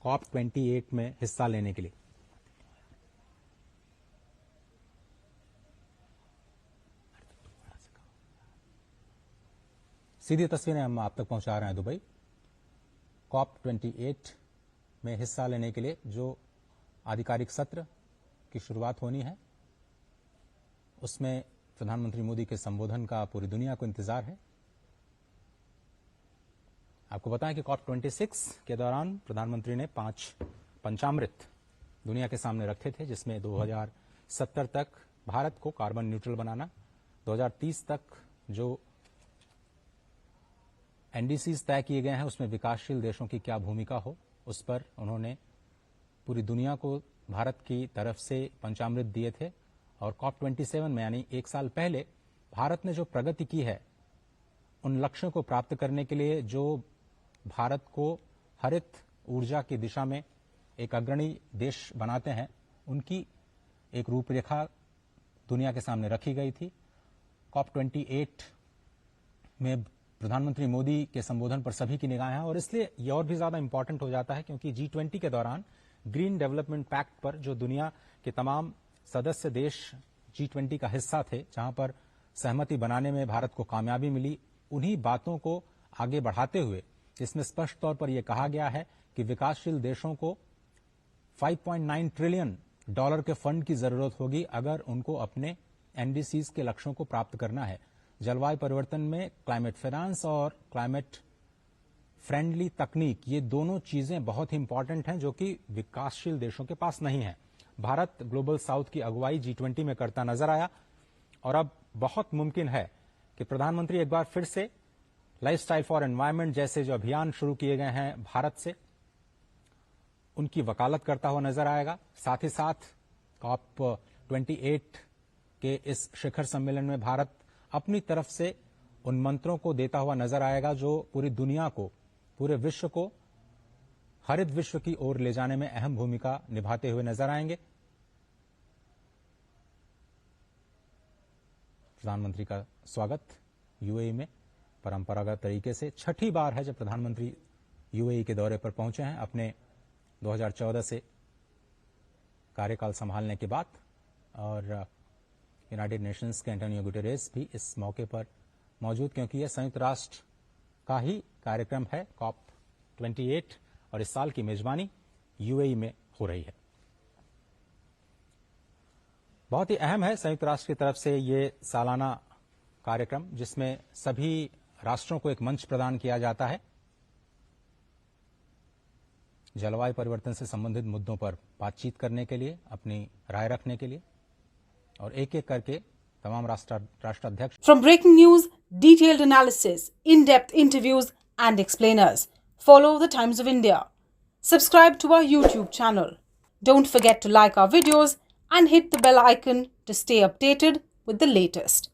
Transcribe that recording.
COP28 में हिस्सा लेने के लिए। सीधी तस्वीरें हम आप तक पहुंचा रहे हैं दुबई। COP28 में हिस्सा लेने के लिए जो आधिकारिक सत्र की शुरुआत होनी है, उसमें प्रधानमंत्री मोदी के संबोधन का पूरी दुनिया को इंतजार है। आपको बताएं कि COP26 के दौरान प्रधानमंत्री ने 5 पंचामृत दुनिया के सामने रखे थे, जिसमें 2070 तक भारत को कार्बन न्यूट्रल बनाना, 2030 तक जो एनडीसीज तय किए गए हैं उसमें विकासशील देशों की क्या भूमिका हो, उस पर उन्होंने पूरी दुनिया को भारत की तरफ से पंचामृत दिए थे। और COP27 में यानी 1 साल पहले भारत ने जो प्रगति की है, उन लक्ष्यों को प्राप्त करने के लिए जो भारत को हरित ऊर्जा की दिशा में एक अग्रणी देश बनाते हैं, उनकी एक रूपरेखा दुनिया के सामने रखी गई थी। COP28 में प्रधानमंत्री मोदी के संबोधन पर सभी की निगाहें हैं और इसलिए ये और भी ज्यादा इंपॉर्टेंट हो जाता है क्योंकि G20 के दौरान ग्रीन डेवलपमेंट पैक्ट पर जो दुनिया के तमाम सदस्य देश G20 का हिस्सा थे, जहां पर सहमति बनाने में भारत को कामयाबी मिली, उन्हीं बातों को आगे बढ़ाते हुए इसमें स्पष्ट तौर पर यह कहा गया है कि विकासशील देशों को $5.9 ट्रिलियन के फंड की जरूरत होगी अगर उनको अपने एनडीसीज के लक्ष्यों को प्राप्त करना है। जलवायु परिवर्तन में क्लाइमेट फाइनेंस और क्लाइमेट फ्रेंडली तकनीक, ये दोनों चीजें बहुत ही इंपॉर्टेंट हैं जो कि विकासशील देशों के पास नहीं है। भारत ग्लोबल साउथ की अगुवाई G20 में करता नजर आया और अब बहुत मुमकिन है कि प्रधानमंत्री एक बार फिर से लाइफस्टाइल फॉर एनवायरनमेंट जैसे जो अभियान शुरू किए गए हैं भारत से, उनकी वकालत करता हुआ नजर आएगा। साथ ही साथ COP28 के इस शिखर सम्मेलन में भारत अपनी तरफ से उन मंत्रों को देता हुआ नजर आएगा जो पूरी दुनिया को, पूरे विश्व को हरित विश्व की ओर ले जाने में अहम भूमिका निभाते हुए नजर आएंगे। प्रधानमंत्री का स्वागत यूएई में परंपरागत तरीके से छठी बार है जब प्रधानमंत्री यूएई के दौरे पर पहुंचे हैं अपने 2014 से कार्यकाल संभालने के बाद। और यूनाइटेड नेशंस के एंटोनियो गुटेरेस भी इस मौके पर मौजूद, क्योंकि यह संयुक्त राष्ट्र का ही कार्यक्रम है COP28 और इस साल की मेजबानी यूएई में हो रही है। बहुत ही अहम है संयुक्त राष्ट्र की तरफ से ये सालाना कार्यक्रम, जिसमें सभी राष्ट्रों को एक मंच प्रदान किया जाता है जलवायु परिवर्तन से संबंधित मुद्दों पर बातचीत करने के लिए, अपनी राय रखने के लिए, और एक एक करके तमाम राष्ट्राध्यक्ष। From breaking news, detailed analysis, in-depth interviews and explainers, follow the Times of India. Subscribe to our YouTube channel. Don't forget to like our videos and hit the bell icon to stay updated with the latest.